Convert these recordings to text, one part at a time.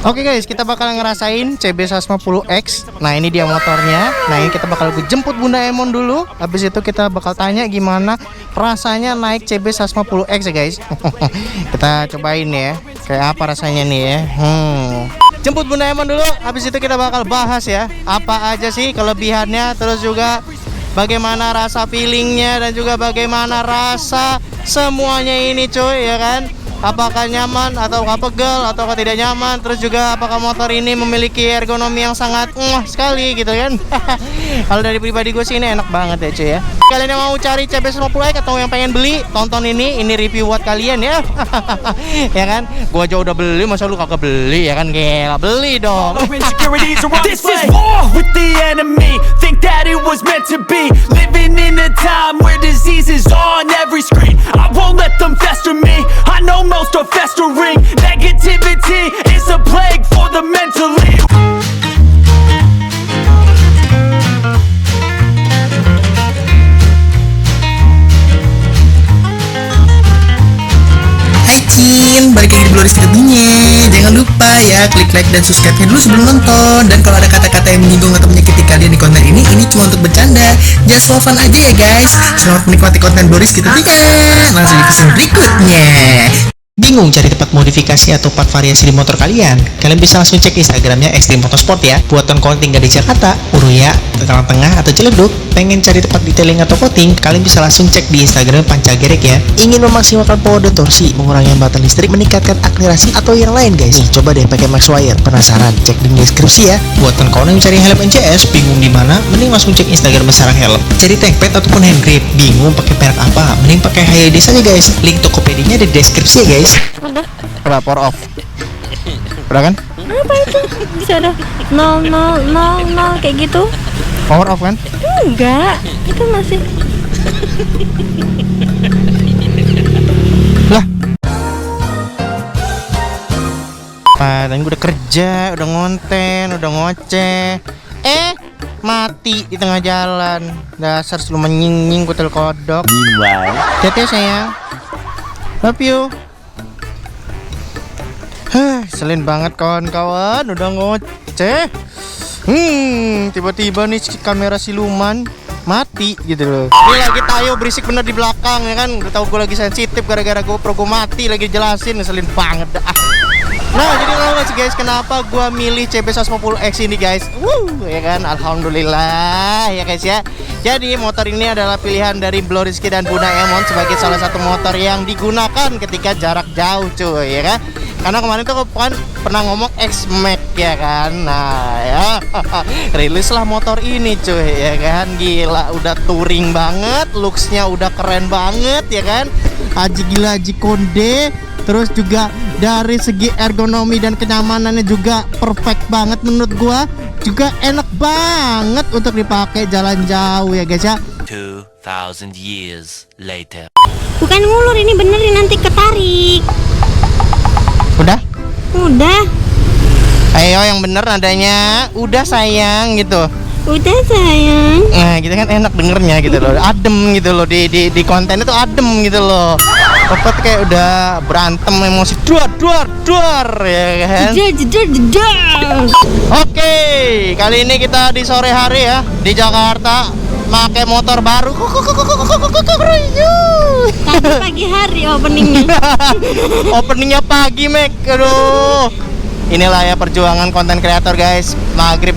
Oke guys, kita bakal ngerasain CB150X. Nah ini dia motornya. Nah ini kita bakal jemput Bunda Emon dulu. Habis itu kita bakal tanya gimana rasanya naik CB150X ya guys. Kita cobain ya, kayak apa rasanya nih ya. Jemput Bunda Emon dulu. Habis itu kita bakal bahas ya, apa aja sih kelebihannya, terus juga bagaimana rasa feelingnya, dan juga bagaimana rasa semuanya ini cuy ya kan. Apakah nyaman atau pegel atau tidak nyaman, terus juga apakah motor ini memiliki ergonomi yang sangat sekali gitu kan. Kalau dari pribadi gue sih ini enak banget ya cuy ya. Kalian yang mau cari CB150X atau yang pengen beli, tonton ini review buat kalian ya. Ya kan, gue aja udah beli, masa lu kagak beli ya kan. Gila, beli dong. This is war with the enemy. Think that it was meant to be. Living in a time where disease is on every screen. I won't let them fester me. I know most are festering. Negativity is a plague for the mentally. Hai Cin, balik lagi di Gloris Kebinya. Jangan lupa ya klik like dan subscribe-nya dulu sebelum nonton. Dan kalau ada kata-kata yang menyinggung atau menyakiti kalian di konten ini cuma untuk bercanda. Just for fun aja ya guys. Selamat menikmati konten Gloris Kebinya. Langsung di episode berikutnya. Bingung cari tempat modifikasi atau part variasi di motor kalian? Kalian bisa langsung cek Instagramnya Extreme Motorsport ya. Buat kawan tinggal di Jakarta, Uruya, Tangerang Tengah, atau Ciledug, pengen cari tempat detailing atau coating, kalian bisa langsung cek di Instagram Pancagerek ya. Ingin memaksimalkan power dan torsi, mengurangi hambatan listrik, meningkatkan akselerasi, atau yang lain guys. Nih, coba deh pakai Maxwire. Penasaran? Cek di deskripsi ya. Buat kawan yang cari helm NCS, bingung di mana? Mending langsung cek Instagram Sarang Helm. Cari tank pad ataupun hand grip, bingung pakai merek apa? Mending pakai HiD saja guys. Link Tokopedia di deskripsi ya guys. Udah. Udah power off. Udah kan? Apa itu? Bisa ada 0 kayak gitu? Power off kan? Enggak, itu masih. Lah. Tadi gue udah kerja, udah ngonten, udah ngoceh. Mati di tengah jalan. Dasar lu menying-nying kutil kodok. Tete sayang. Love you. Selin banget kawan-kawan, udah ngoceh. Tiba-tiba nih kamera siluman mati gitu loh. Ini lagi tayo berisik bener di belakang ya kan. Udah tahu gue lagi sensitif gara-gara GoPro gue mati lagi jelasin, ngeselin banget dah. Nah, jadi tahu gak sih guys kenapa gue milih CB150X ini guys? Ya kan, alhamdulillah ya guys ya. Jadi motor ini adalah pilihan dari Bloriski dan Bunda Emon sebagai salah satu motor yang digunakan ketika jarak jauh cuy ya kan. Karena kemarin tuh kan pernah ngomong X-Max ya kan. Nah ya rilislah motor ini cuy ya kan. Gila udah touring banget, looksnya udah keren banget ya kan. Haji gila Haji Konde. Terus juga dari segi ergonomi dan kenyamanannya juga perfect banget menurut gua. Juga enak banget untuk dipakai jalan jauh ya guys ya. 2000 years later. Bukan ngulur, ini benerin nanti ketarik. Udah? Udah. Ayo yang bener nadanya. Udah sayang gitu. Udah sayang. Nah gitu kan enak dengernya gitu loh. Adem gitu loh. Di konten itu adem gitu loh. Pokoknya kayak udah berantem emosi duar ya kan. Jedar. Oke, kali ini kita di sore hari ya di Jakarta pakai motor baru. Tadi pagi hari openingnya. Openingnya pagi Mek. Aduh. Inilah ya perjuangan konten kreator guys. Maghrib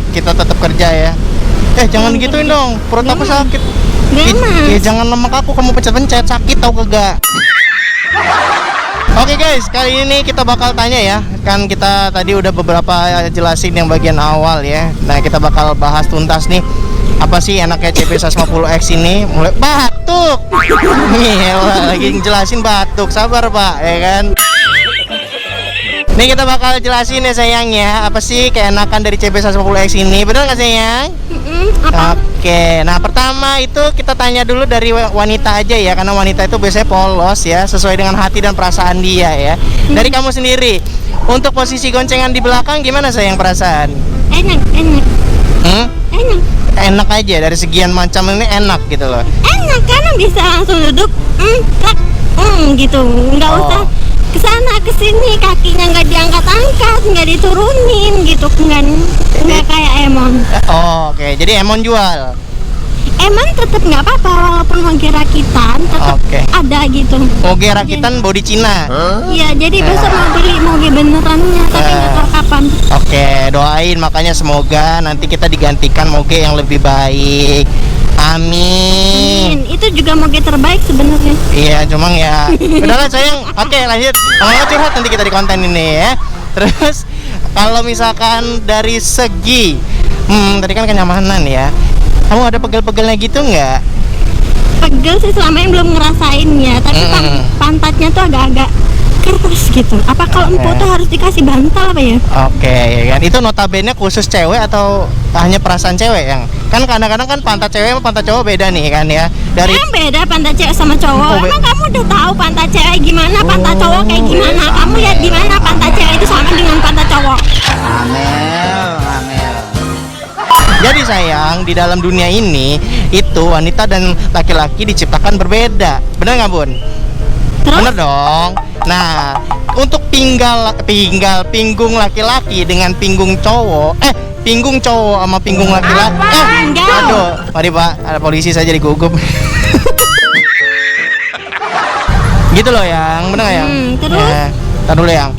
kita tetap kerja ya. Jangan gituin dong. Perut aku sakit. Jangan lemak aku, kamu pencet-pencet sakit tau kagak. Oke guys, kali ini kita bakal tanya ya. Kan kita tadi udah beberapa jelasin yang bagian awal ya. Nah, kita bakal bahas tuntas nih. Apa sih enaknya CB150X ini? Mulai batuk. Nih, lagi jelasin batuk. Sabar, Pak, ya kan? Nih kita bakal jelasin ya sayang ya. Apa sih keenakan dari CB150X ini? Bener nggak sayang? Apa? Oke, nah pertama itu kita tanya dulu dari wanita aja ya. Karena wanita itu biasanya polos ya, sesuai dengan hati dan perasaan dia ya. Dari kamu sendiri, untuk posisi goncengan di belakang gimana sayang perasaan? Enak. Enak. Enak Aja dari sekian macam ini enak gitu loh. karena bisa langsung duduk, gitu. Nggak usah kesana kesini, kakinya nggak diangkat-angkat, nggak diturunin gitu kan, nggak kayak Emon. Oh, oke, jadi Emon jual. Emon tetap nggak apa-apa walaupun moge rakitan, tetap Oke. ada gitu. Moge rakitan body Cina. Iya, jadi besok mau beli moge benerannya, tapi nggak tahu kapan. Oke, doain makanya semoga nanti kita digantikan moge yang lebih baik. Amin. Itu juga moge terbaik sebenarnya. Iya, cuma ya. Udahlah sayang. Oke, lanjut. Kalau curhat nanti kita di konten ini ya. Terus kalau misalkan dari segi tadi kan kenyamanan ya. Kamu ada pegel-pegelnya gitu nggak? Pegel sih selama ini belum ngerasainnya, tapi pantatnya tuh agak-agak keras gitu. Apa kalau empuk tuh harus dikasih bantal apa ya? Oke, ya kan. Itu notabene khusus cewek atau hanya perasaan cewek yang? Kan kadang-kadang kan pantat cewek sama pantat cowok beda nih kan ya. Dari Emang beda pantat cewek sama cowok. Oh, Emang kamu udah tahu pantat cewek gimana, pantat cowok kayak gimana? Kamu lihat di mana pantat cewek itu sama dengan pantat cowok? Jadi sayang, di dalam dunia ini itu wanita dan laki-laki diciptakan berbeda. Bener nggak Bun? Terus? Bener dong. Nah, untuk pinggung laki-laki dengan pinggung cowok, pinggung cowok sama pinggung laki-laki. Enggak. Aduh, mari Pak, ada polisi saja digugup. Gitu loh yang, bener nggak yang? Terus? Ya, tar dulu yang.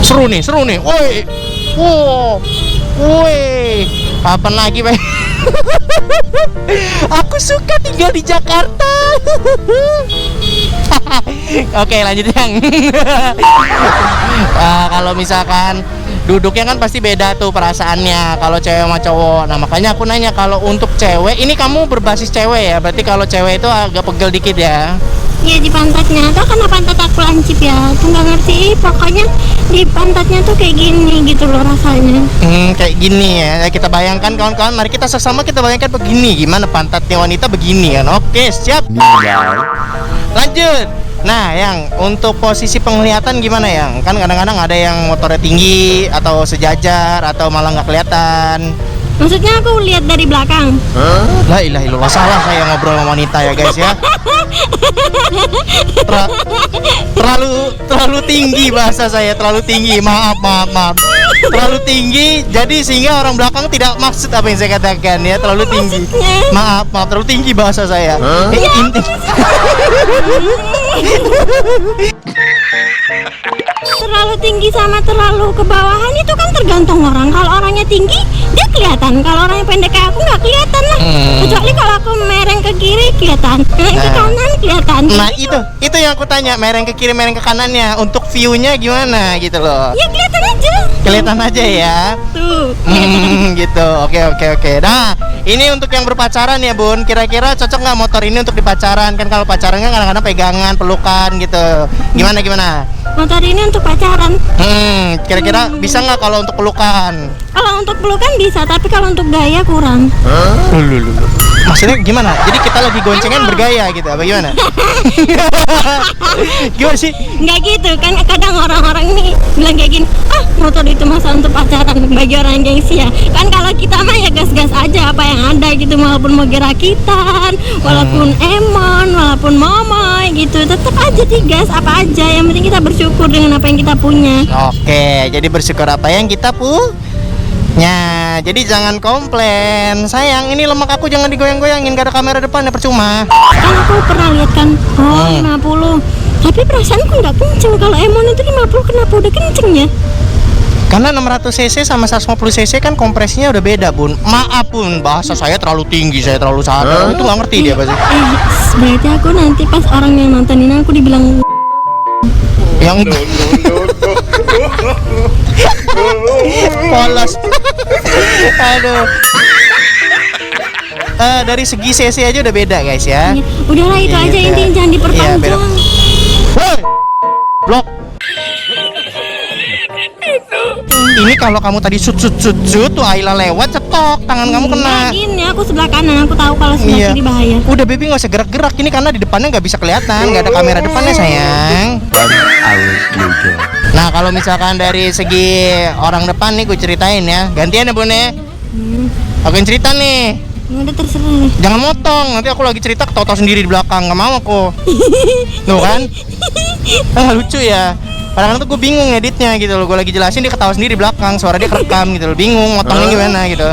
Seru nih. Woi, wow, woi, apa lagi Pak? Aku suka tinggal di Jakarta. Oke, lanjut yang. Kalau misalkan duduknya kan pasti beda tuh perasaannya kalau cewek sama cowok. Nah makanya aku nanya, kalau untuk cewek ini kamu berbasis cewek ya, berarti kalau cewek itu agak pegel dikit ya. Iya, di pantatnya tuh karena pantat aku lancip ya, tuh nggak ngerti. Pokoknya di pantatnya tuh kayak gini gitu loh rasanya. Kayak gini ya. Kita bayangkan kawan-kawan, mari kita sesama kita bayangkan begini, gimana pantatnya wanita begini kan. Oke, siap. Lanjut. Nah, yang untuk posisi penglihatan gimana yang? Kan kadang-kadang ada yang motornya tinggi atau sejajar atau malah nggak kelihatan. Maksudnya aku lihat dari belakang. La ilaha illallah, salah saya ngobrol sama wanita ya guys ya. Terlalu tinggi bahasa saya, terlalu tinggi. Maaf. Terlalu tinggi, jadi sehingga orang belakang tidak maksud apa yang saya katakan ya, terlalu tinggi. Maksudnya? Maaf, terlalu tinggi bahasa saya. Terlalu tinggi sama terlalu ke bawahan itu kan tergantung orang. Kalau orangnya tinggi dia kelihatan, kalau orangnya pendek kayak aku nggak kelihatan lah. Kecuali kalau aku mereng ke kiri kelihatan, mereng ke kanan kelihatan. Nah itu yang aku tanya, mereng ke kiri mereng ke kanannya, untuk view-nya gimana gitu loh. Ya kelihatan aja. Kelihatan aja ya. Tuh. Gitu. Oke. Nah, ini untuk yang berpacaran ya Bun, kira-kira cocok nggak motor ini untuk dipacaran? Kan kalau pacaran kan kadang-kadang pegangan, pelukan gitu. Gimana? Motor ini untuk pacaran. Kira-kira bisa nggak kalau untuk pelukan? Kalau untuk pelukan bisa, tapi kalau untuk gaya kurang. Maksudnya gimana? Jadi kita lagi goncengan bergaya gitu, apa gimana? Gimana sih? Nggak gitu kan, kadang orang-orang ini bilang kayak gini, motor itu masa untuk pacaran bagi orang gengsi ya. Kan kalau kita mah ya gas-gas aja apa yang ada gitu, walaupun mau gerakitan, walaupun Emon, walaupun momoy gitu, tetap aja digas apa aja. Yang penting kita bersyukur dengan apa yang kita punya. Oke, jadi bersyukur apa yang kita punya. Jadi jangan komplain. Sayang, ini lemak aku jangan digoyang-goyangin, gak ada kamera depannya, percuma. Kan aku pernah lihat kan, 50. Tapi perasaanku nggak kenceng. Kalau Emon itu 50, kenapa udah kenceng ya? Karena 600 cc sama 150 cc kan kompresinya udah beda Bun. Maaf Bun, bahasa saya terlalu tinggi, saya terlalu sadar. Itu nggak ngerti dia pasti. Berarti aku nanti pas orang yang nontonin aku dibilang Yang polos. Aduh. Dari segi cc aja udah beda guys ya. udahlah itu aja, Iya, intinya jangan Iya, diperpanjang. beda. Woi, blok. Ini kalau kamu tadi sut tuh Ayla lewat cetok tangan kamu kena. Nah, gini aku sebelah kanan, aku tahu kalau sebelah Iya. kiri bahaya. Udah baby nggak usah gerak-gerak ini karena di depannya nggak bisa kelihatan, nggak ada kamera depannya sayang. Nah kalau misalkan dari segi orang depan nih gue ceritain ya, gantian ya Bun ya. Aku yang cerita nih. Udah terserah. Jangan motong, nanti aku lagi cerita ketawa-tawa sendiri di belakang, nggak mau aku. Tuh kan? Lucu ya. Kadang-kadang tuh gue bingung editnya gitu loh. Gue lagi jelasin dia ketawa sendiri di belakang, suara dia kerekam gitu loh. Bingung motongnya gimana gitu.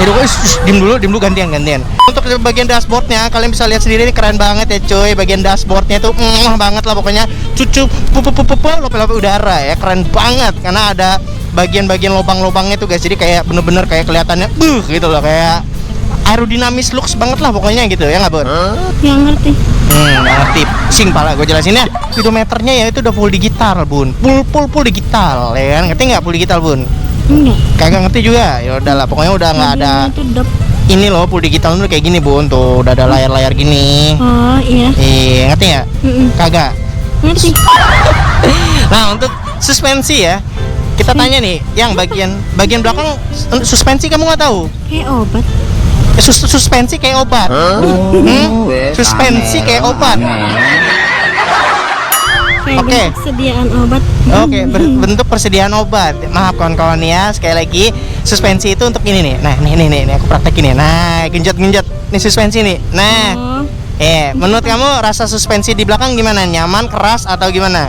Jadi gue diem dulu gantian. Untuk bagian dashboardnya kalian bisa lihat sendiri, ini keren banget ya cuy. Bagian dashboardnya tuh banget lah pokoknya. Cucu lope-lope udara ya, keren banget karena ada bagian-bagian lubang-lubangnya tuh guys. Jadi kayak bener-bener kayak kelihatannya gitu loh, kayak aerodinamis looks banget lah pokoknya gitu ya nggak Bun? Nggak ngerti. Nggak ngerti, sing pala gue jelasin ya. Speedometernya ya itu udah full digital Bun, full digital ya kan, ngerti nggak full digital Bun? Enggak. Kagak ngerti juga, ya udahlah pokoknya udah nggak ada. Itu dop. Ini loh full digital tuh kayak gini Bun, tuh udah ada layar-layar gini. Oh iya. Ngerti nggak? Kagak. Ngerti. Nah untuk suspensi ya, kita tanya nih, yang bagian belakang suspensi kamu nggak tahu? Kayak obat. Suspensi kayak obat. Suspensi kayak obat. Kayak Oke. bentuk sediaan obat. Oke, bentuk persediaan obat. Maaf kawan-kawan ya, sekali lagi suspensi itu untuk ini nih. Nah, nih aku praktekin nih. Nah, genjot. Nih suspensi nih. Nah, Oh. menurut kamu rasa suspensi di belakang gimana? Nyaman, keras atau gimana?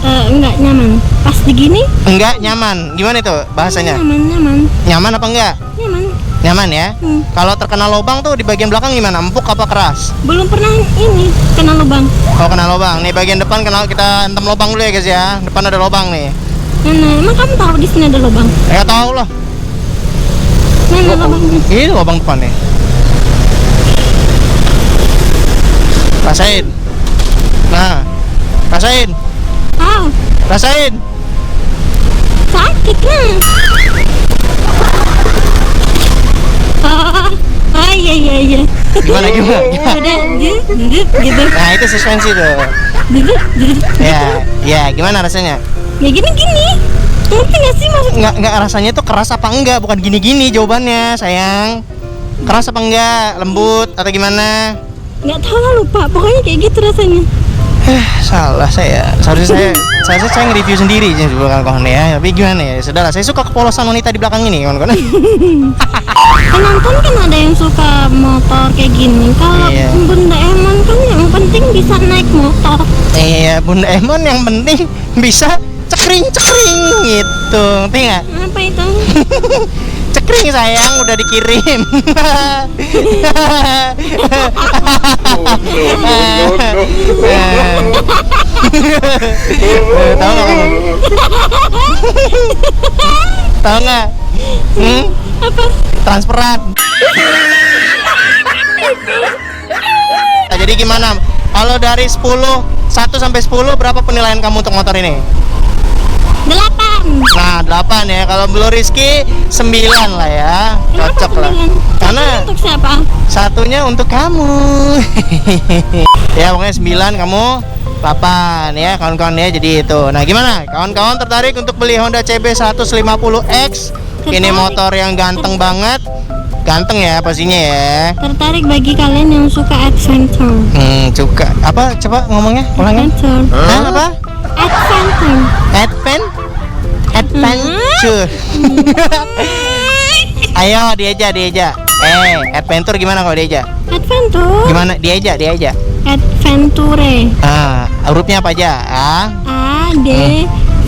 Enggak nyaman. Pas digini? Enggak nyaman. Gimana itu bahasanya? Nyaman. Nyaman apa enggak? Nyaman. Nyaman ya. Kalau terkena lubang tuh di bagian belakang gimana? Empuk apa keras? Belum pernah ini kena lubang. Oh, kena lubang. Nih bagian depan kita entem lubang dulu ya guys ya. Depan ada lubang nih. Mana? Emang kamu tahu di sini ada lubang? Ya tahu lah. Mana lubangnya? Ini lubang depan nih. Rasain. Nah, rasain. Tahu. Rasain. Sakit lah. Oh iya. Gimana? Udah gitu. Nah, itu suspensi tuh. Ya, gimana rasanya? Ya gini. Ngerti nggak sih maksud? Enggak rasanya tuh keras apa enggak? Bukan gini-gini jawabannya, sayang. Keras apa enggak? Lembut atau gimana? Nggak tahu lah, lupa. Pokoknya kayak gitu rasanya. Salah saya. Seharusnya saya nge-review sendiri kawan-kawan ya. Tapi gimana ya? Sudahlah, saya suka kepolosan wanita di belakang ini, kawan-kawan. Penonton kan ada yang suka motor kayak gini. Kalau Iya. Bunda Emon kan yang penting bisa naik motor. Iya, Bunda Emon yang penting bisa cekring gitu. Ngerti nggak? Apa itu? Cekring sayang, udah dikirim. Tahu nggak kamu? Tahu nggak? Apa? Transferan. Nah, jadi gimana? Kalau dari 1 sampai 10 berapa penilaian kamu untuk motor ini? 8. Nah, 8 ya. Kalau belum Rizky 9 lah ya. Cocok lah. Karena untuk siapa? satunya untuk kamu. Ya, pokoknya 9, kamu 8 ya kawan-kawan ya. Jadi itu. Nah, gimana? Kawan-kawan tertarik untuk beli Honda CB 150X? Ini motor yang ganteng banget. Ganteng ya pastinya ya. Tertarik bagi kalian yang suka adventure. Suka. Apa? Coba ngomongnya. Ulangnya. Adventure. Hah, apa? Adventure. Adventure. Ayo diajak. Adventure gimana kalau diajak? Adventure. Gimana? Diajak. Adventure. Hurufnya apa aja? A D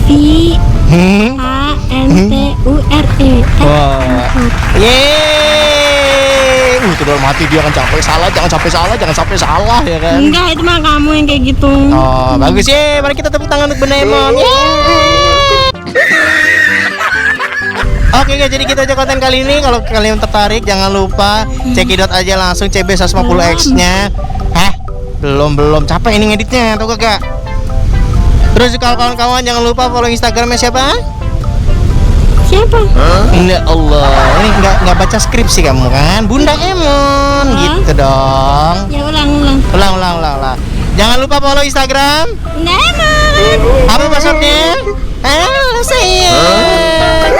V A N T U R E. Yeay. Itu dalam hati dia akan sampai salah, jangan sampai salah ya kan. Enggak, itu mah kamu yang kayak gitu. Oh, bagus ya. Mari kita tepuk tangan untuk Bunda Emon. Oke guys, jadi kita aja konten kali ini. Kalau kalian tertarik jangan lupa cekidot aja langsung CB 150X-nya. Belum capek ini ngeditnya, tau gak? Terus kalau kawan-kawan jangan lupa follow Instagramnya siapa? Siapa? Ya Allah, ini nggak baca skripsi kamu kan? Bunda Emon, gitu dong. Ya ulang. Ulang. Jangan lupa follow Instagram. Emon. Apa passwordnya? Halo sayang.